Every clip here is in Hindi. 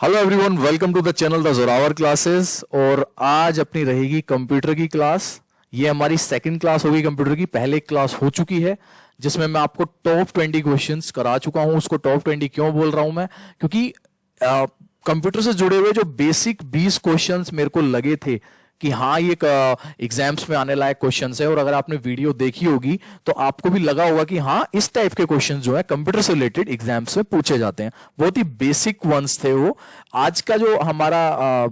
Hello everyone, welcome to the channel the Zorawar classes. और आज अपनी रहेगी कंप्यूटर की क्लास। ये हमारी सेकंड क्लास होगी कंप्यूटर की। पहले एक क्लास हो चुकी है जिसमें मैं आपको टॉप 20 क्वेश्चंस करा चुका हूं। उसको टॉप 20 क्यों बोल रहा हूं मैं? क्योंकि कंप्यूटर से जुड़े हुए जो बेसिक 20 क्वेश्चंस मेरे को लगे थे कि हाँ ये एग्जाम्स में आने लायक क्वेश्चंस है, और अगर आपने वीडियो देखी होगी तो आपको भी लगा होगा कि हाँ इस टाइप के क्वेश्चंस जो है कंप्यूटर से रिलेटेड एग्जाम्स में पूछे जाते हैं। बहुत ही बेसिक वंस थे वो। आज का जो हमारा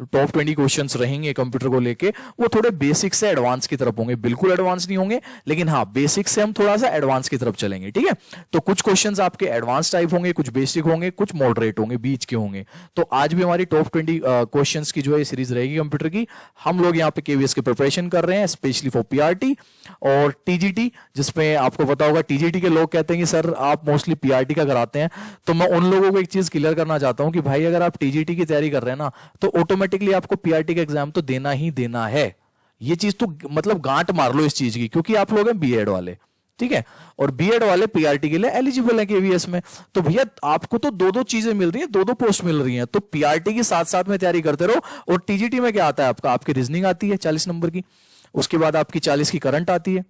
टॉप 20 क्वेश्चंस रहेंगे कंप्यूटर को लेके, वो थोड़े बेसिक से एडवांस की तरफ होंगे। बिल्कुल एडवांस नहीं होंगे, लेकिन हाँ बेसिक से हम थोड़ा सा एडवांस की तरफ चलेंगे। ठीक है, तो कुछ क्वेश्चंस आपके एडवांस टाइप होंगे, कुछ बेसिक होंगे, कुछ मॉडरेट होंगे, बीच के होंगे। तो आज भी हमारी टॉप 20 क्वेश्चंस की जो है सीरीज रहेगी कंप्यूटर की। हम लोग यहाँ पे केवीएस की प्रिपरेशन कर रहे हैं, स्पेशली फॉर पीआरटी और टीजीटी, जिसमें आपको पता होगा टीजीटी के लोग कहते हैं कि सर आप मोस्टली पीआरटी का कराते हैं। तो मैं उन लोगों को एक चीज क्लियर करना चाहता हूं कि भाई अगर आप टीजीटी की तैयारी कर रहे हैं ना, तो ऑटोमेटिकली आपको पीआरटी का एग्जाम तो देना ही देना है। ये चीज तो मतलब गांठ मार लो इस चीज की, क्योंकि आप लोग हैं बीएड वाले, ठीक है, और बीएड वाले पीआरटी के लिए एलिजिबल है केवीएस में। तो भैया आपको तो दो दो चीजें मिल रही हैं, दो दो पोस्ट मिल रही हैं। तो पीआरटी के साथ साथ में तैयारी करते रहो। और टीजीटी में क्या आता है आपका? आपकी रीजनिंग आती है 40 नंबर की, उसके बाद आपकी 40 की करंट आती है।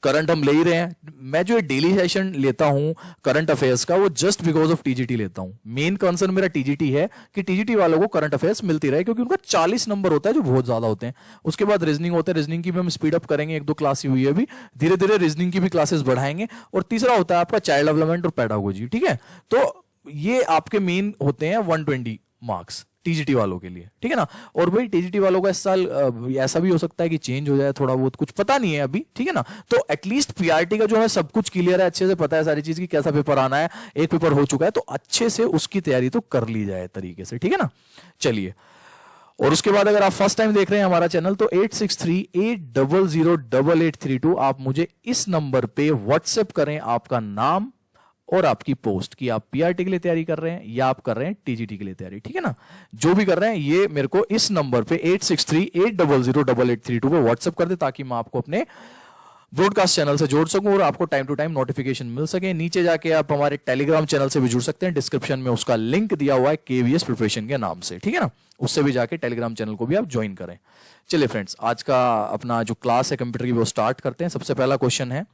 करंट हम ले ही रहे हैं। मैं जो डेली सेशन लेता हूं करंट अफेयर्स का, वो जस्ट बिकॉज ऑफ टीजीटी लेता हूं। मेन कंसर्न मेरा टीजीटी है कि टीजीटी वालों को करंट अफेयर्स मिलती रहे, क्योंकि उनका 40 नंबर होता है जो बहुत ज्यादा होते हैं। उसके बाद रीजनिंग होता है, रीजनिंग की भी हम स्पीड अप करेंगे, एक दो क्लास ही हुई है अभी, धीरे धीरे रीजनिंग की भी क्लासेस बढ़ाएंगे। और तीसरा होता है आपका चाइल्ड डेवलपमेंट और पेडागोजी। ठीक है, तो ये आपके मेन होते हैं 120 मार्क्स टीजीटी वालों के लिए, ठीक है ना। और भाई टीजीटी वालों का इस साल ऐसा भी हो सकता है कि चेंज हो जाए थोड़ा बहुत, कुछ पता नहीं है अभी, ठीक है ना। तो एटलीस्ट पीआरटी का जो है सब कुछ क्लियर है, अच्छे से पता है सारी चीज की, कैसा पेपर आना है। एक पेपर हो चुका है तो अच्छे से उसकी तैयारी तो कर ली जाए तरीके से, ठीक है ना। चलिए, और उसके बाद अगर आप फर्स्ट टाइम देख रहे हैं हमारा चैनल, तो 8638008832 आप मुझे इस नंबर पे व्हाट्सएप करें आपका नाम और आपकी पोस्ट की आप पीआरटी के लिए तैयारी कर रहे हैं या आप कर रहे हैं टीजीटी के लिए तैयारी, ठीक है ना। जो भी कर रहे हैं ये मेरे को इस नंबर पे 8638008832 पे व्हाट्सएप कर दे, ताकि मैं आपको अपने ब्रॉडकास्ट चैनल से जोड़ सकूं और आपको टाइम टू टाइम नोटिफिकेशन मिल सके। नीचे जाके आप हमारे टेलीग्राम चैनल से भी जुड़ सकते हैं, डिस्क्रिप्शन में उसका लिंक दिया हुआ है केवीएस प्रिपरेशन के नाम से, ठीक है ना। उससे भी जाके टेलीग्राम चैनल को भी आप ज्वाइन करें। चलिए फ्रेंड्स, आज का अपना जो क्लास है कंप्यूटर की वो स्टार्ट करते हैं। सबसे पहला क्वेश्चन है,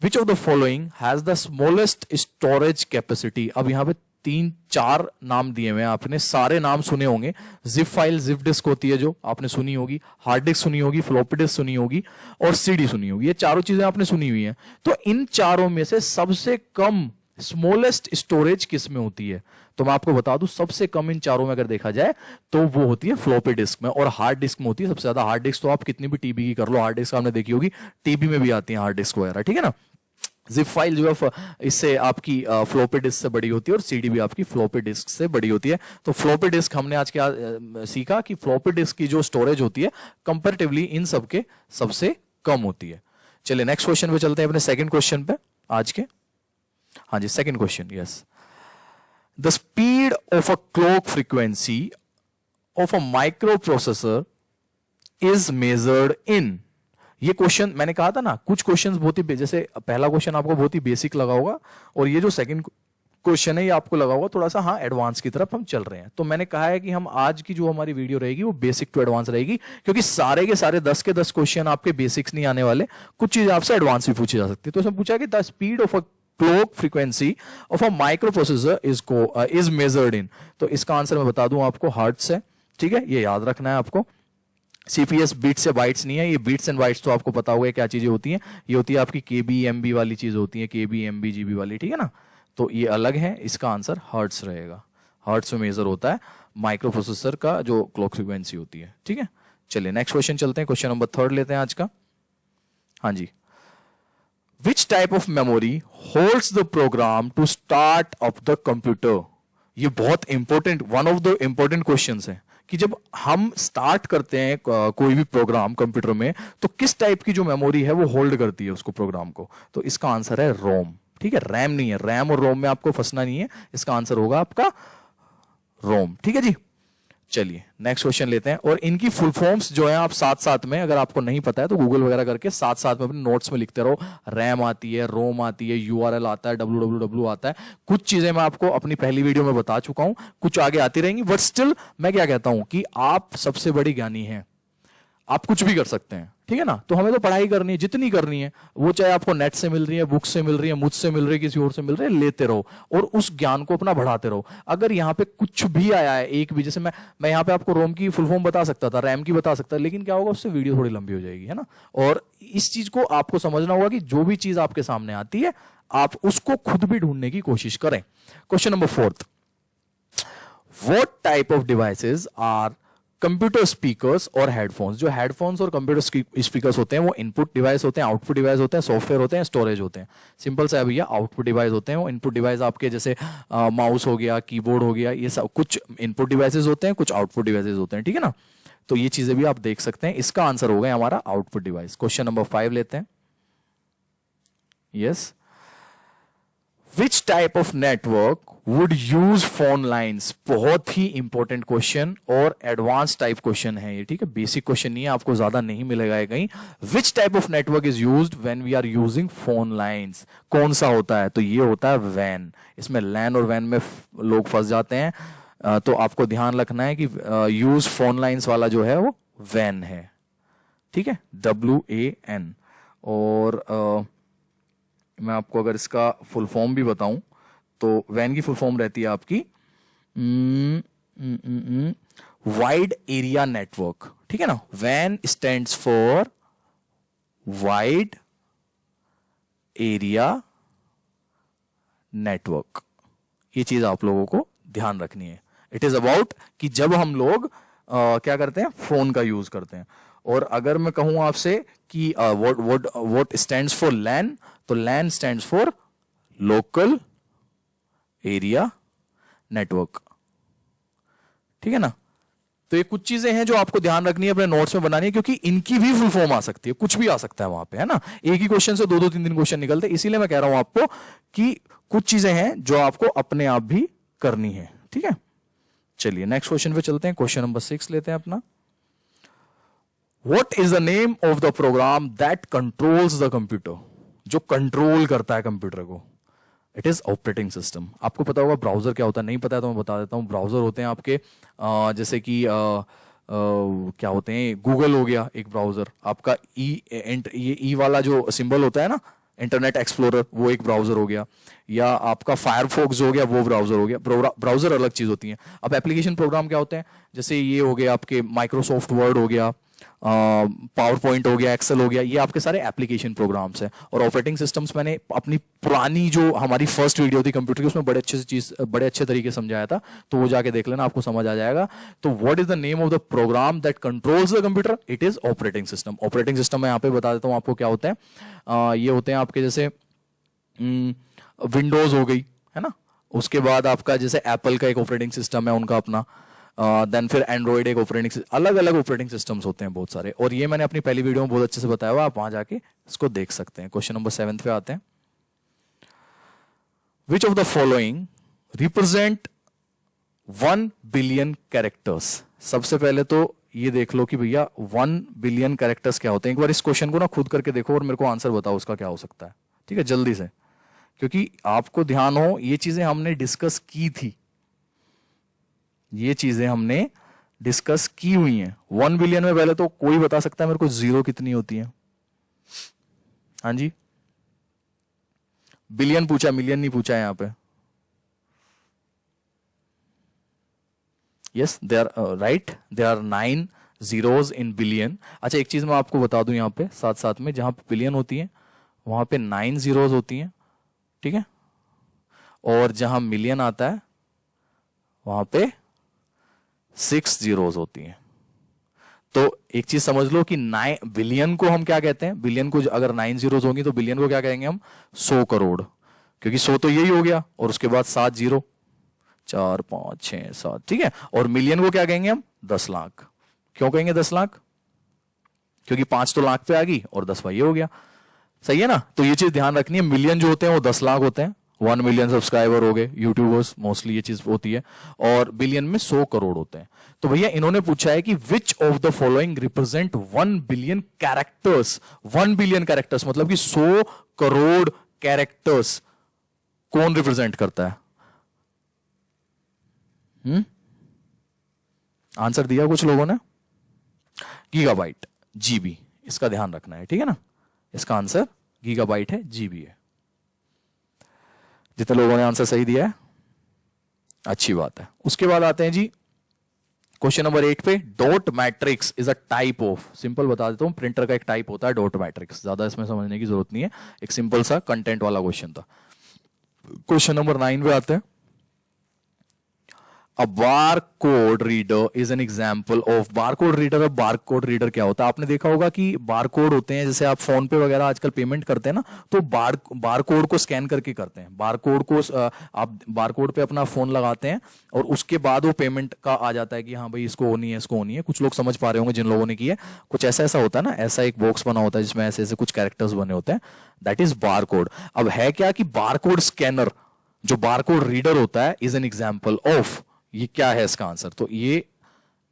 Which of the following has the smallest storage capacity? अब यहां पे 3-4 नाम दिए हुए हैं, आपने सारे नाम सुने होंगे। जिप फाइल, जिप डिस्क होती है जो आपने सुनी होगी, हार्ड डिस्क सुनी होगी, फ्लॉपी डिस्क सुनी होगी और सीडी सुनी होगी। ये चारों चीजें आपने सुनी हुई हैं। तो इन चारों में से सबसे कम स्मॉलेस्ट स्टोरेज किस में होती है? तो मैं आपको बता दूं, सबसे कम इन चारों में अगर देखा जाए तो वो होती है फ्लॉपी डिस्क में, और हार्ड डिस्क में होती है सबसे ज्यादा। हार्ड डिस्क तो आप कितनी भी टीबी की कर लो, हार्ड डिस्क आपने देखी होगी, टीबी में भी आती है हार्ड डिस्क वगैरह, ठीक है ना। जिप फाइल जो है इससे आपकी फ्लॉपी डिस्क से बड़ी होती है, और सीडी भी आपकी फ्लॉपी डिस्क से बड़ी होती है। तो फ्लॉपी डिस्क हमने आज क्या सीखा कि फ्लॉपी डिस्क की जो स्टोरेज होती है कंपैरेटिवली इन सबके सबसे कम होती है। चलिए नेक्स्ट क्वेश्चन पे चलते हैं, अपने सेकंड क्वेश्चन पे आज के। हाँ जी, second question, yes. The speed of a clock frequency of a microprocessor is measured in. ये क्वेश्चन मैंने कहा था ना, कुछ क्वेश्चंस बहुत ही, जैसे पहला क्वेश्चन आपको बहुत ही बेसिक लगा होगा, और ये जो सेकंड क्वेश्चन है ये आपको लगा होगा थोड़ा सा हाँ एडवांस की तरफ हम चल रहे हैं। तो मैंने कहा है कि हम आज की जो हमारी वीडियो रहेगी वो बेसिक टू एडवांस रहेगी, क्योंकि सारे के सारे 10 के 10 क्वेश्चन आपके बेसिक्स नहीं आने वाले, कुछ चीजें आपसे एडवांस भी पूछी जा सकती है। तो उसमें पूछा कि the speed of a clock frequency of a microprocessor is measured इन। तो इसका आंसर मैं बता दूं आपको, हर्ट्ज है, ठीक है, ये याद रखना है आपको। सीपीएस बीट्स या बाइट्स नहीं है, ये बीट्स एंड बाइट्स तो आपको पता होगा क्या चीजें होती हैं। ये होती है आपकी केबी एमबी वाली चीज होती है, केबी एमबी जीबी वाली, ठीक है ना। तो ये अलग है, इसका आंसर हर्ट्स रहेगा। हर्ट्स में मेजर होता है माइक्रो प्रोसेसर का जो क्लॉक फ्रीक्वेंसी होती है, ठीक है। चलिए नेक्स्ट क्वेश्चन चलते हैं, क्वेश्चन नंबर 3 लेते हैं आज का। हाँ जी, which type of memory holds the program to start up the computer? ये बहुत important, one of the important question है कि जब हम स्टार्ट करते हैं कोई भी प्रोग्राम कंप्यूटर में, तो किस टाइप की जो मेमोरी है वो होल्ड करती है उसको, प्रोग्राम को। तो इसका आंसर है रोम, ठीक है, रैम नहीं है। रैम और रोम में आपको फंसना नहीं है, इसका आंसर होगा आपका रोम, ठीक है जी। चलिए नेक्स्ट क्वेश्चन लेते हैं, और इनकी फुल फॉर्म्स जो है आप साथ साथ में, अगर आपको नहीं पता है तो गूगल वगैरह करके साथ साथ में अपने नोट्स में लिखते रहो। रैम आती है, रोम आती है, यूआरएल आता है, www आता है। कुछ चीजें मैं आपको अपनी पहली वीडियो में बता चुका हूं, कुछ आगे आती रहेंगी, बट स्टिल मैं क्या कहता हूं कि आप सबसे बड़ी ज्ञानी हैं, आप कुछ भी कर सकते हैं, ठीक है ना। तो हमें तो पढ़ाई करनी है, जितनी करनी है, वो चाहे आपको नेट से मिल रही है, बुक से मिल रही है, मुझसे मिल रही है, किसी और से मिल रही है, लेते रहो और उस ज्ञान को अपना बढ़ाते रहो। अगर यहाँ पे कुछ भी आया है, एक भी, जैसे मैं यहाँ पे आपको रोम की फुल फॉर्म बता सकता था, रैम की बता सकता था, लेकिन क्या होगा, उससे वीडियो थोड़ी लंबी हो जाएगी, है ना। और इस चीज को आपको समझना होगा कि जो भी चीज आपके सामने आती है, आप उसको खुद भी ढूंढने की कोशिश करें। Question number 4, what type of devices are computer speakers और हेडफोन्स। जो हेडफोन्स और कंप्यूटर स्पीकर्स होते हैं वो इनपुट डिवाइस होते हैं, आउटपुट डिवाइस होते हैं, सॉफ्टवेयर होते हैं, स्टोरेज होते हैं। सिंपल सा है भैया, आउटपुट डिवाइस होते हैं वो। इनपुट डिवाइस आपके जैसे माउस हो गया, कीबोर्ड हो गया, ये सब कुछ इनपुट डिवाइसेस होते हैं, कुछ आउटपुट डिवाइसेस होते हैं, ठीक है ना। तो ये चीजें भी आप देख सकते हैं। इसका आंसर हो गया हमारा आउटपुट डिवाइस। क्वेश्चन नंबर 5 लेते हैं। Yes, which type of network would use phone lines. बहुत ही इंपॉर्टेंट क्वेश्चन और एडवांस टाइप क्वेश्चन है ये, ठीक है। बेसिक क्वेश्चन नहीं है, आपको ज्यादा नहीं मिलेगा ये कहीं। Which type of network is used when we are using phone lines. कौन सा होता है, तो ये होता है वैन। इसमें लैन और वैन में लोग फंस जाते हैं, तो आपको ध्यान रखना है कि यूज फोन लाइन्स वाला जो है वो वैन है, ठीक है, WAN। और मैं आपको अगर इसका फुल फॉर्म भी बताऊं तो वैन की फुल फॉर्म रहती है आपकी वाइड एरिया नेटवर्क, ठीक है ना। वैन stands for wide area network. ये चीज आप लोगों को ध्यान रखनी है। इट इज अबाउट कि जब हम लोग क्या करते हैं, फोन का यूज करते हैं। और अगर मैं कहूं आपसे कि व्हाट स्टैंड्स फॉर लैन, तो LAN stands for local area network, ठीक है ना। तो ये कुछ चीजें हैं जो आपको ध्यान रखनी है, अपने नोट्स में बनानी है, क्योंकि इनकी भी फुल फॉर्म आ सकती है, कुछ भी आ सकता है वहां पे, है ना। एक ही क्वेश्चन से 2-2 3 क्वेश्चन निकलते हैं। इसीलिए मैं कह रहा हूं आपको कि कुछ चीजें हैं जो आपको अपने आप भी करनी है, ठीक है। चलिए नेक्स्ट क्वेश्चन पे चलते हैं। क्वेश्चन नंबर 6 लेते हैं अपना। What is the name of the program that controls the computer? जो कंट्रोल करता है कंप्यूटर को। It is operating system. आपको पता होगा ब्राउजर क्या होता है, नहीं पता है तो मैं बता देता हूँ। ब्राउजर होते हैं आपके जैसे कि क्या होते हैं, गूगल हो गया एक ब्राउजर आपका, ई वाला जो सिंबल होता है ना, इंटरनेट एक्सप्लोरर, वो एक ब्राउजर हो गया। या आपका फायरफॉक्स हो गया, वो ब्राउजर हो गया। ब्राउजर अलग चीज होती है। अब एप्लीकेशन प्रोग्राम क्या होते हैं, जैसे ये हो गया आपके माइक्रोसॉफ्ट वर्ड हो गया, पावर पॉइंट हो गया, एक्सेल हो गया, ये आपके सारे एप्लीकेशन प्रोग्राम्स हैं। और ऑपरेटिंग सिस्टम्स मैंने अपनी पुरानी जो हमारी फर्स्ट वीडियो थी कंप्यूटर की, उसमें बड़े अच्छे तरीके से समझाया था, तो वो जाके देख लेना, आपको समझ आ जाएगा। तो what is the name of the program that controls the computer? It is operating system. Operating system मैं यहाँ पे बता देता हूँ आपको क्या होता है। ये होते हैं आपके जैसे विंडोज हो गई, है ना। उसके बाद आपका जैसे एप्पल का एक ऑपरेटिंग सिस्टम है उनका अपना, देन फिर एंड्रॉइड एक ऑपरेटिंग, अलग अलग ऑपरेटिंग सिस्टम्स होते हैं बहुत सारे। और ये मैंने अपनी पहली वीडियो में बहुत अच्छे से बताया हुआ, आप वहां जाके इसको देख सकते हैं। क्वेश्चन नंबर 7 पे आते हैं। Which of the following represent 1 billion characters? सबसे पहले तो ये देख लो कि भैया 1 बिलियन कैरेक्टर्स क्या होते हैं। एक बार इस क्वेश्चन को ना खुद करके देखो और मेरे को आंसर बताओ उसका क्या हो सकता है, ठीक है, जल्दी से, क्योंकि आपको ध्यान हो ये चीजें हमने डिस्कस की थी, ये चीजें हमने डिस्कस की हुई हैं। 1 बिलियन में पहले तो कोई बता सकता है मेरे को जीरो कितनी होती है? हाँ जी, बिलियन पूछा, मिलियन नहीं पूछा है यहां पे। Yes, they are right, they are 9 zeros in billion. अच्छा एक चीज मैं आपको बता दूं यहां पे साथ साथ में, जहां पे बिलियन होती है वहां पे 9 zeros होती हैं, ठीक है। और जहां मिलियन आता है वहां पे 6 zeros होती हैं। तो एक चीज समझ लो कि 9 बिलियन को हम क्या कहते हैं, बिलियन को अगर 9 zeros होंगी तो बिलियन को क्या कहेंगे हम? 100 करोड़, क्योंकि 100 तो यही हो गया और उसके बाद 7 जीरो, 4 5 6 7, ठीक है। और मिलियन को क्या कहेंगे हम? 10 लाख। क्यों कहेंगे 10 लाख? क्योंकि 5 तो लाख पे आ गई और 10 ये हो गया, सही है ना। तो ये चीज ध्यान रखनी है, मिलियन जो होते हैं वो 10 लाख होते हैं 1 मिलियन सब्सक्राइबर हो गए, यूट्यूबर्स मोस्टली ये चीज होती है, और बिलियन में 100 करोड़ होते हैं। तो भैया इन्होंने पूछा है कि which of the following represent 1 billion characters. 1 billion characters मतलब कि 100 करोड़ कैरेक्टर्स कौन रिप्रेजेंट करता है? आंसर दिया कुछ लोगों ने, गीगाबाइट, जीबी, इसका ध्यान रखना है, ठीक है ना। इसका आंसर गीगाबाइट है, जीबी है। जितने लोगों ने आंसर सही दिया है अच्छी बात है। उसके बाद आते हैं जी क्वेश्चन नंबर 8 पे। Dot matrix is a type of, simple बता देता हूं, प्रिंटर का एक टाइप होता है डॉट मैट्रिक्स, ज्यादा इसमें समझने की जरूरत नहीं है, एक सिंपल सा कंटेंट वाला क्वेश्चन था। क्वेश्चन नंबर 9 पे आते हैं। A bar code reader is an example of, bar code reader. अब बार कोड रीडर क्या होता है? आपने देखा होगा कि बार कोड होते हैं, जैसे आप फोन पे वगैरह आजकल पेमेंट करते हैं ना, तो बार कोड को स्कैन करके करते हैं। बार कोड को आप बार कोड पे अपना फोन लगाते हैं और उसके बाद वो पेमेंट का आ जाता है कि हाँ भाई इसको होनी है, इसको होनी है। कुछ लोग समझ पा रहे होंगे जिन लोगों ने की है, कुछ ऐसा ऐसा होता है ना, ऐसा एक बॉक्स बना होता है जिसमें ऐसे ऐसे कुछ कैरेक्टर्स बने होते हैं, दैट इज बार कोड। अब है क्या कि बार कोड स्कैनर जो बार कोड रीडर होता है इज एन एग्जाम्पल ऑफ, ये क्या है इसका आंसर? तो ये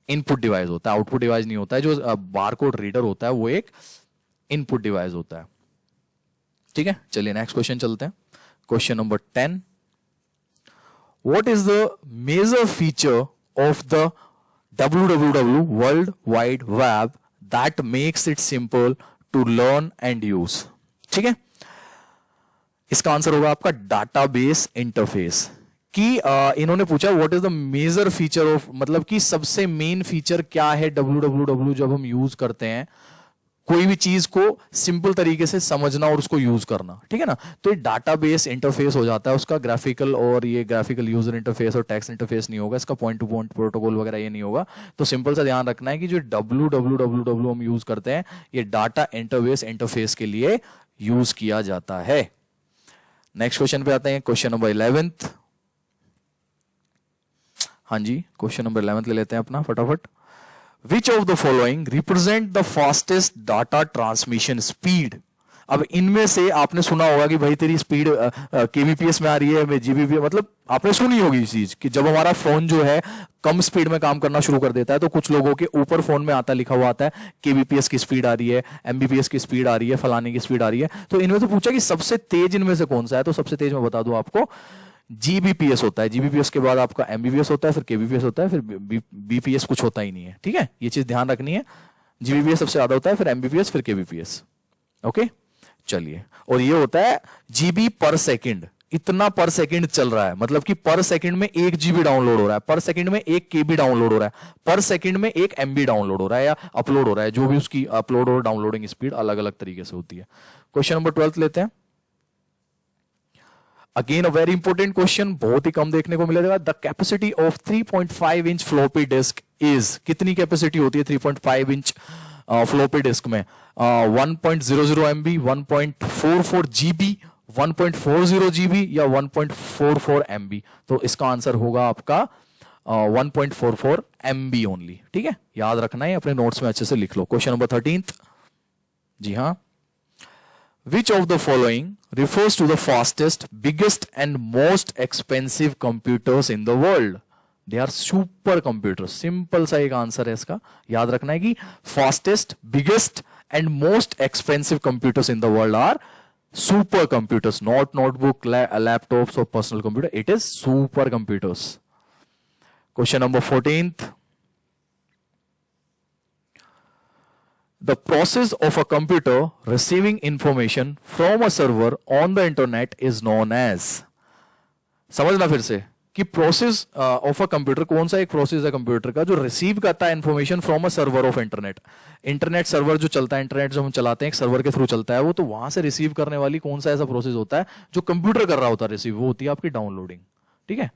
इनपुट डिवाइस होता है, आउटपुट डिवाइस नहीं होता है। जो बारकोड रीडर होता है वो एक इनपुट डिवाइस होता है, ठीक है। चलिए नेक्स्ट क्वेश्चन चलते हैं। Question number 10। What is the major feature of the www world wide web that makes it simple to learn and use? ठीक है, इसका आंसर होगा आपका डाटाबेस इंटरफेस। कि इन्होंने पूछा what is the major feature of, मतलब कि सबसे मेन फीचर क्या है www जब हम यूज करते हैं कोई भी चीज को सिंपल तरीके से समझना और उसको यूज करना, ठीक है ना। तो ये डाटाबेस इंटरफेस हो जाता है उसका, ग्राफिकल, और ये ग्राफिकल यूजर इंटरफेस और टेक्स्ट इंटरफेस नहीं होगा इसका, पॉइंट टू पॉइंट प्रोटोकॉल वगैरह ये नहीं होगा। तो सिंपल सा ध्यान रखना है कि जो www हम यूज करते हैं ये डाटा इंटरबेस इंटरफेस के लिए यूज किया जाता है। नेक्स्ट क्वेश्चन पे आते हैं, क्वेश्चन नंबर 11। हाँ जी, क्वेश्चन नंबर 11 ले लेते हैं अपना फटाफट। Which of the following represent the fastest data transmission speed? अब इनमें से आपने सुना होगा कि भाई तेरी स्पीड केबीपीएस में आ रही है, जीबीपीएस, मतलब आपने सुनी होगी इस चीज कि जब हमारा फोन जो है कम स्पीड में काम करना शुरू कर देता है तो कुछ लोगों के ऊपर फोन में आता, लिखा हुआ आता है केबीपीएस की स्पीड आ रही है, एमबीपीएस की स्पीड आ रही है, फलाने की स्पीड आ रही है। तो इनमें से पूछा कि सबसे तेज इनमें से कौन सा है, तो सबसे तेज मैं बता दूं आपको जीबीपीएस होता है। जीबीपीएस के बाद आपका एमबीपीएस होता है, फिर केबीपीएस होता है, फिर बीपीएस कुछ होता ही नहीं है, ठीक है। ये चीज ध्यान रखनी है, जीबीपीएस सबसे ज्यादा होता है, फिर एमबीपीएस, फिर केबीपीएस। ओके चलिए, और ये होता है जीबी पर सेकंड, इतना पर सेकंड चल रहा है, मतलब कि पर सेकंड में 1 जीबी डाउनलोड हो रहा है, पर सेकंड में 1 केबी डाउनलोड हो रहा है, पर सेकंड में 1 एमबी डाउनलोड हो रहा है या अपलोड हो रहा है, जो भी उसकी अपलोड और डाउनलोडिंग स्पीड अलग अलग तरीके से होती है। क्वेश्चन नंबर 12 लेते हैं। Again a very important question, बहुत ही कम देखने को मिलेगा। The capacity of 3.5 inch floppy disk is, कितनी कैपेसिटी होती है 3.5 इंच फ्लॉपी डिस्क में? 1.00 MB, 1.44 GB, 1.40 GB या 1.44 MB? तो इसका आंसर होगा आपका 1.44 MB ओनली, ठीक है। याद रखना है, अपने नोट्स में अच्छे से लिख लो। Question number 13। जी हाँ, which of the following refers to the fastest, biggest and most expensive computers in the world? They are super computers. Simple सा एक आंसर है इसका, याद रखना है कि fastest, biggest and most expensive computers in the world are super computers, not notebook, laptops or personal computer. It is super computers. Question number 14th. The process of a computer receiving information from a server on the internet is known as, समझना फिर से कि प्रोसेस ऑफ अ कंप्यूटर, कौन सा एक प्रोसेस है कंप्यूटर का जो रिसीव करता है information from a server of internet. Internet server जो चलता है, इंटरनेट जो हम चलाते हैं एक सर्वर के थ्रू चलता है वो, तो वहां से रिसीव करने वाली कौन सा ऐसा प्रोसेस होता है जो कंप्यूटर कर रहा होता है रिसीव, वो होती है आपकी डाउनलोडिंग, ठीक है।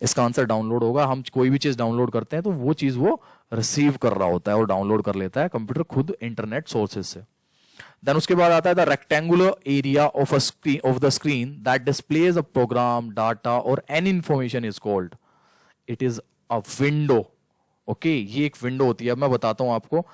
इसका आंसर डाउनलोड होगा। हम कोई भी चीज डाउनलोड करते हैं तो वो चीज वो रिसीव कर रहा होता है और डाउनलोड कर लेता है कंप्यूटर खुद इंटरनेट सोर्सेज से। देन उसके बाद आता है the rectangular area of a screen, of the screen that displays a program, data और any information is called, it is a window. Okay, ये एक विंडो होती है। अब मैं बताता हूं आपको,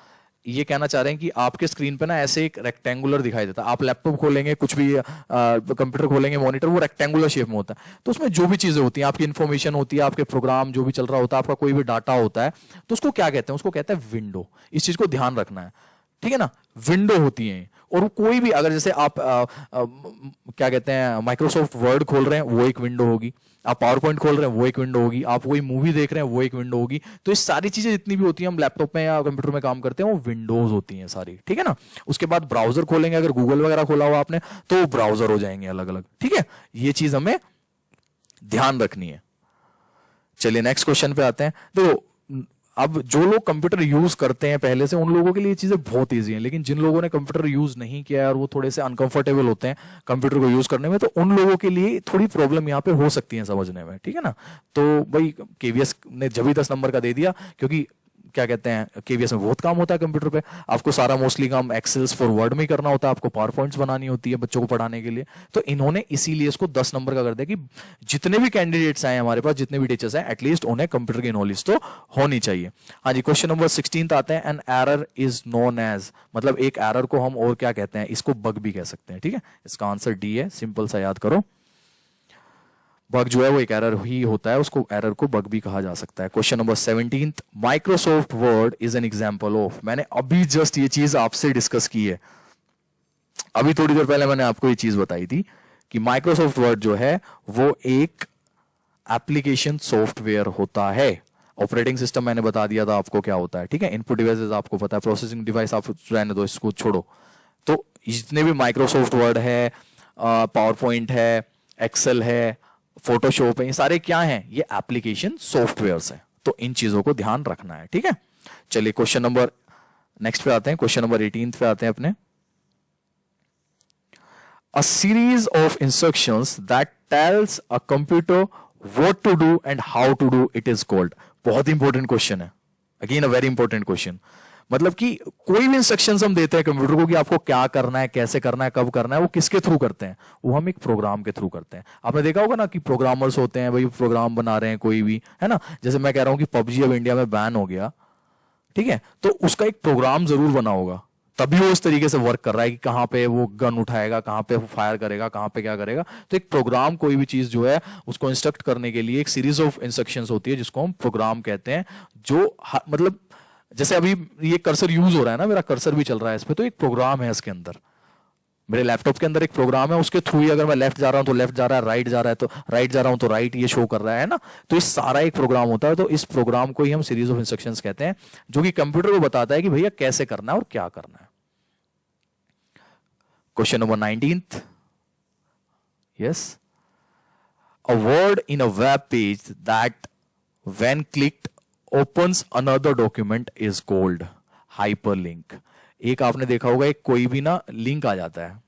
ये कहना चाह रहे हैं कि आपके स्क्रीन पे ना ऐसे एक रेक्टेंगुलर दिखाई देता है। आप लैपटॉप खोलेंगे, कुछ भी कंप्यूटर खोलेंगे, मॉनिटर, वो रेक्टेंगुलर शेप में होता है। तो उसमें जो भी चीजें होती हैं, आपकी इन्फॉर्मेशन होती है, आपके प्रोग्राम जो भी चल रहा होता है, आपका कोई भी डाटा होता है, तो उसको क्या कहते हैं? उसको कहते हैं विंडो। इस चीज को ध्यान रखना है, ठीक है ना। विंडो होती है। और कोई भी, अगर जैसे आप क्या कहते हैं, माइक्रोसॉफ्ट वर्ड खोल रहे हैं, वो एक विंडो होगी। आप पावर पॉइंट खोल रहे हैं, वो एक विंडो होगी। आप कोई मूवी देख रहे हैं, वो एक विंडो होगी। तो ये सारी चीजें जितनी भी होती हैं, हम लैपटॉप में या कंप्यूटर में काम करते हैं, वो विंडोज होती हैं सारी, ठीक है ना। उसके बाद ब्राउजर खोलेंगे, अगर गूगल वगैरह खोला हुआ आपने, तो वो ब्राउजर हो जाएंगे अलग अलग, ठीक है। ये चीज हमें ध्यान रखनी है। चलिए नेक्स्ट क्वेश्चन पे आते हैं। तो अब जो लोग कंप्यूटर यूज करते हैं पहले से, उन लोगों के लिए ये चीजें बहुत इजी हैं। लेकिन जिन लोगों ने कंप्यूटर यूज नहीं किया है और वो थोड़े से अनकंफर्टेबल होते हैं कंप्यूटर को यूज करने में, तो उन लोगों के लिए थोड़ी प्रॉब्लम यहाँ पे हो सकती है समझने में, ठीक है ना। तो भाई केवीएस ने जब ही 10 नंबर का दे दिया, क्योंकि क्या कहते हैं, केवीएस में बहुत काम होता है कंप्यूटर पे। आपको सारा मोस्टली काम एक्सेल्स फॉर वर्ड में ही करना होता है, आपको पावर पॉइंट्स बनानी होती है बच्चों को पढ़ाने के लिए। तो इन्होंने इसीलिए इसको 10 नंबर का कर दिया कि जितने भी कैंडिडेट्स आए हमारे पास, जितने भी टीचर्स हैं, एटलीस्ट उन्हें कंप्यूटर की नॉलेज तो होनी चाहिए। हाँ जी, क्वेश्चन नंबर 16 आते हैं। An error is known as, मतलब एक एरर को हम और क्या कहते हैं, इसको बग भी कह सकते हैं, ठीक है। इसका आंसर डी है, सिंपल सा याद करो। बग जो है वो एक एरर ही होता है, उसको एरर को बग भी कहा जा सकता है। Question number 17, Microsoft word is an example of. मैंने अभी जस्ट ये चीज आपसे डिस्कस की है, अभी थोड़ी देर पहले मैंने आपको ये चीज बताई थी कि माइक्रोसॉफ्ट वर्ड जो है वो एक एप्लीकेशन सॉफ्टवेयर होता है। ऑपरेटिंग सिस्टम मैंने बता दिया था आपको क्या होता है, ठीक है। इनपुट डिवाइसेस आपको पता है, प्रोसेसिंग डिवाइस आप रहने दो, इसको छोड़ो। तो जितने भी माइक्रोसॉफ्ट वर्ड है, पावर पॉइंट है, एक्सेल है, फोटोशॉप है, ये सारे क्या हैं, ये एप्लीकेशन सॉफ्टवेयर्स हैं। तो इन चीजों को ध्यान रखना है, ठीक है। चलिए क्वेश्चन नंबर नेक्स्ट पे आते हैं। क्वेश्चन नंबर 18 पे आते हैं अपने। A series of instructions that tells a computer what to do and how to do it is called. बहुत इंपॉर्टेंट क्वेश्चन है, again a very important question. मतलब कि कोई भी इंस्ट्रक्शंस हम देते हैं कंप्यूटर को कि आपको क्या करना है, कैसे करना है, कब करना है, वो किसके थ्रू करते हैं, वो हम एक प्रोग्राम के थ्रू करते हैं। आपने देखा होगा ना कि प्रोग्रामर्स होते हैं, भाई प्रोग्राम बना रहे हैं कोई भी, है ना। जैसे मैं कह रहा हूं कि पबजी अब इंडिया में बैन हो गया, ठीक है, तो उसका एक प्रोग्राम जरूर बना होगा, तभी वो इस तरीके से वर्क कर रहा है कि कहां पे वो गन उठाएगा, कहां पे वो फायर करेगा, कहां पे क्या करेगा। तो एक प्रोग्राम, कोई भी चीज जो है उसको इंस्ट्रक्ट करने के लिए एक सीरीज ऑफ इंस्ट्रक्शंस होती है, जिसको हम प्रोग्राम कहते हैं। जो मतलब जैसे अभी ये कर्सर यूज हो रहा है ना, मेरा कर्सर भी चल रहा है इस पे, तो एक प्रोग्राम है इसके अंदर। मेरे लैपटॉप के अंदर एक प्रोग्राम है, उसके थ्रू ही अगर मैं लेफ्ट जा रहा हूं तो लेफ्ट जा रहा है, राइट जा रहा है तो राइट जा रहा हूं तो राइट ये शो कर रहा है ना। तो इस सारा एक प्रोग्राम होता है। तो इस प्रोग्राम को ही हम सीरीज ऑफ इंस्ट्रक्शंस कहते हैं, जो कि कंप्यूटर को बताता है कि भैया कैसे करना है और क्या करना है। Question number 19, yes, a word in a web page that when clicked opens another document is called hyperlink. एक आपने देखा होगा, एक कोई भी ना लिंक आ जाता है,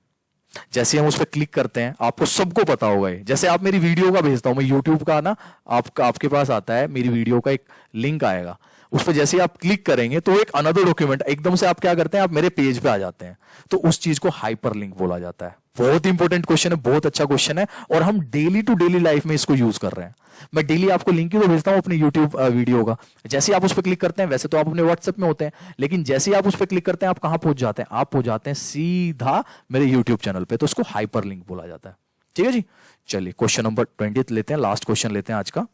जैसे हम उस पर क्लिक करते हैं, आपको सबको पता होगा ये। जैसे आप मेरी वीडियो का भेजता हूं मैं, यूट्यूब का ना आपके पास आता है, मेरी वीडियो का एक लिंक आएगा, उस पर जैसे आप क्लिक करेंगे तो एक अनदर डॉक्यूमेंट एकदम से आप क्या करते हैं, आप मेरे पेज पे आ जाते हैं। तो उस चीज को हाइपरलिंक बोला जाता है। बहुत इंपॉर्टेंट क्वेश्चन है, बहुत अच्छा क्वेश्चन है, और हम डेली टू डेली लाइफ में इसको यूज कर रहे हैं। मैं डेली आपको लिंक ही तो भेजता हूं अपनी यूट्यूब वीडियो का। जैसे आप उस पर क्लिक करते हैं, वैसे तो आप अपने व्हाट्सएप में होते हैं, लेकिन जैसे आप उस पर क्लिक करते हैं, आप कहां पहुंच जाते हैं, आप पहुंच जाते हैं सीधा मेरे यूट्यूब चैनल पे। तो उसको हाइपरलिंक बोला जाता है, ठीक है जी। चलिए क्वेश्चन नंबर 20 लेते हैं, लास्ट क्वेश्चन लेते हैं आज का।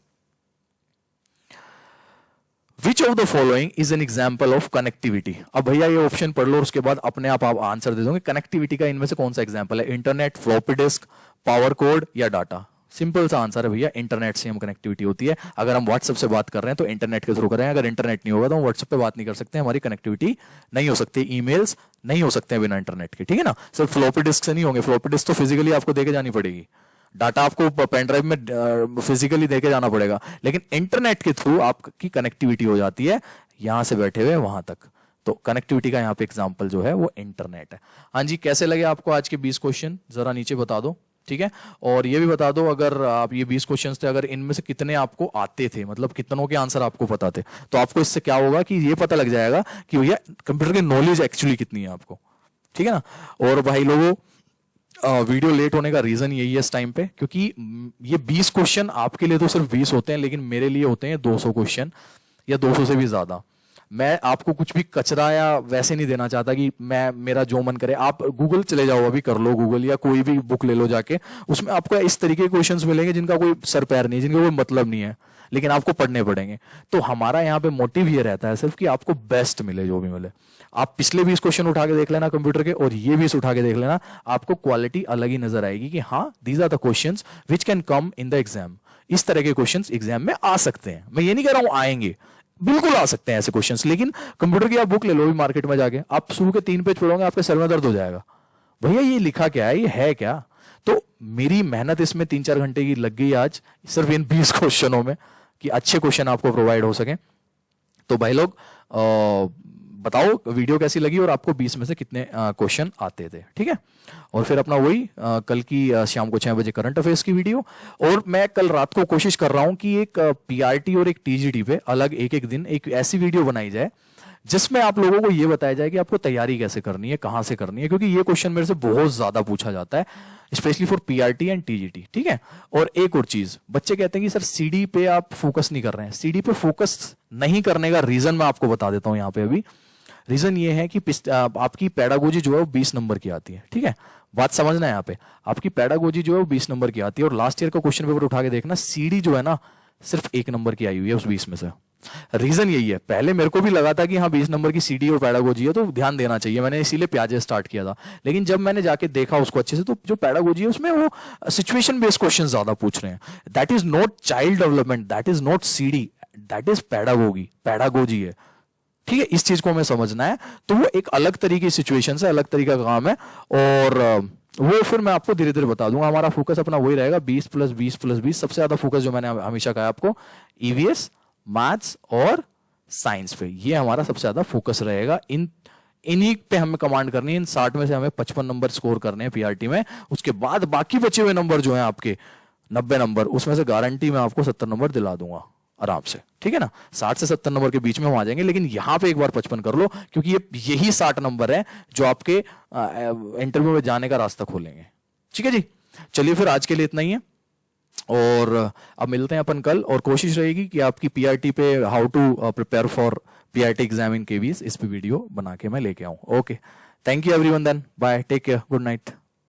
Which of the following is an example of connectivity? अब भैया ये ऑप्शन पढ़ लो, उसके बाद अपने आप आंसर दे दोगे। कनेक्टिविटी का इनमें से कौन सा एग्जांपल है? Internet, floppy disk, power code या डाटा? सिंपल सा आंसर है भैया, इंटरनेट से हम कनेक्टिविटी होती है। अगर हम व्हाट्सएप से बात कर रहे हैं तो इंटरनेट के थ्रू कर रहे हैं। अगर इंटरनेट नहीं होगा तो हम व्हाट्सएप पे बात नहीं कर सकते, हमारी कनेक्टिविटी नहीं हो सकती, ईमेल्स नहीं हो सकते बिना इंटरनेट के, ठीक है ना। सिर्फ फ्लॉपी डिस्क से नहीं होंगे, फ्लॉपी डिस्क तो फिजिकली आपको देके जानी पड़ेगी, डाटा आपको पेन ड्राइव में फिजिकली देके जाना पड़ेगा, लेकिन इंटरनेट के थ्रू आपकी कनेक्टिविटी हो जाती है यहां से बैठे हुए वहां तक। तो कनेक्टिविटी का यहाँ पे एग्जांपल जो है वो इंटरनेट है। हाँ जी, कैसे लगे आपको आज के 20 क्वेश्चन, जरा नीचे बता दो, ठीक है। और ये भी बता दो, अगर आप ये 20 क्वेश्चंस थे, अगर इनमें से कितने आपको आते थे, मतलब कितनों के आंसर आपको पता थे, तो आपको इससे क्या होगा कि ये पता लग जाएगा कि भैया कंप्यूटर की नॉलेज एक्चुअली कितनी है आपको, ठीक है ना। और भाई लोगों, वीडियो लेट होने का रीजन यही है इस टाइम पे, क्योंकि ये 20 क्वेश्चन आपके लिए तो सिर्फ 20 होते हैं, लेकिन मेरे लिए होते हैं 200 क्वेश्चन या 200 से भी ज्यादा। मैं आपको कुछ भी कचरा या वैसे नहीं देना चाहता कि मैं मेरा जो मन करे। आप गूगल चले जाओ, अभी कर लो गूगल, या कोई भी बुक ले लो जाके, उसमें आपको इस तरीके के क्वेश्चंस मिलेंगे जिनका कोई सर पैर नहीं है, जिनका कोई मतलब नहीं है, लेकिन आपको पढ़ने पड़ेंगे। तो हमारा यहाँ पे मोटिव ये रहता है सिर्फ कि आपको बेस्ट मिले, जो भी मिले। आप पिछले 20 क्वेश्चन उठा के देख लेना कंप्यूटर के, और ये 20 उठा के देख लेना, आपको क्वालिटी अलग ही नजर आएगी कि हाँ, these are the questions which can come in the exam. इस तरह के क्वेश्चंस एग्जाम में आ सकते हैं। मैं ये नहीं कह रहा हूं आएंगे, बिल्कुल आ सकते हैं ऐसे क्वेश्चंस, लेकिन कंप्यूटर की आप बुक ले लो भी मार्केट में जाके, आप शुरू के 3 पेज पढ़ोगे, आपके सर में दर्द हो जाएगा, भैया ये लिखा क्या है, ये है क्या। तो मेरी मेहनत इसमें 3-4 घंटे की लग गई आज, सिर्फ इन 20 क्वेश्चनों में, कि अच्छे क्वेश्चन आपको प्रोवाइड हो सके। तो भाई लोग बताओ वीडियो कैसी लगी और आपको 20 में से कितने क्वेश्चन आते थे, ठीक है। और फिर अपना वही कल की शाम को 6 बजे करंट अफेयर्स की वीडियो। और मैं कल रात को कोशिश कर रहा हूं कि एक पीआरटी और एक टीजीटी पे अलग एक एक दिन एक ऐसी वीडियो बनाई जाए जिसमें आप लोगों को ये बताया जाए कि आपको तैयारी कैसे करनी है, कहां से करनी है, क्योंकि ये क्वेश्चन मेरे से बहुत ज्यादा पूछा जाता है, specially for PRT and TGT, ठीक है। और एक और चीज, बच्चे कहते हैं कि सर सीडी पे आप फोकस नहीं कर रहे हैं। सीडी पे फोकस नहीं करने का रीजन मैं आपको बता देता हूं यहां पे अभी। रीजन ये है कि आपकी पेडागोजी जो है वो 20 नंबर की आती है, ठीक है। बात समझना है यहाँ पे, आपकी पेडागोजी जो है वो 20 नंबर की आती है, और लास्ट ईयर का क्वेश्चन पेपर उठा के देखना, सीडी जो है ना सिर्फ 1 नंबर की आई हुई है उस 20 में से। रीजन यही है, पहले मेरे को भी लगा था कि हाँ 20 नंबर की सीडी और पेडागोजी है तो ध्यान देना चाहिए, मैंने इसीलिए प्याजे स्टार्ट किया था। लेकिन जब मैंने जाके देखा उसको अच्छे से, तो जो पेडागोजी है उसमें वो सिचुएशन बेस्ड क्वेश्चन ज्यादा पूछ रहे हैं। That is not child development, that is not CD, that is pedagogy है, ठीक है। इस चीज को हमें समझना है। तो वो एक अलग तरीके की सिचुएशन है, अलग तरीका का काम है, और वो फिर मैं आपको धीरे धीरे बता दूंगा। हमारा फोकस अपना वही रहेगा, 20 + 20 + 20। सबसे ज्यादा फोकस जो मैंने हमेशा कहा आपको, ईवीएस, मैथ्स और साइंस पे, ये हमारा सबसे ज्यादा फोकस रहेगा। इन्हीं पे हमें कमांड करनी है। इन 60 में से हमें 55 नंबर स्कोर करने हैं पीआरटी में। उसके बाद बाकी बचे हुए नंबर जो है आपके 90 नंबर, उसमें से गारंटी मैं आपको 70 नंबर दिला दूंगा आराम से, ठीक है ना। 60 से 70 नंबर के बीच में हम आ जाएंगे, लेकिन यहां पे एक बार 55 कर लो, क्योंकि ये यही 60 नंबर है जो आपके इंटरव्यू में जाने का रास्ता खोलेंगे, ठीक है जी। चलिए फिर आज के लिए इतना ही है, और अब मिलते हैं अपन कल। और कोशिश रहेगी कि आपकी पीआरटी पे how to prepare for PRT exam in KVS, इस पे वीडियो बना के मैं लेके आऊं। Okay, thank you everyone, then bye, take care, good night.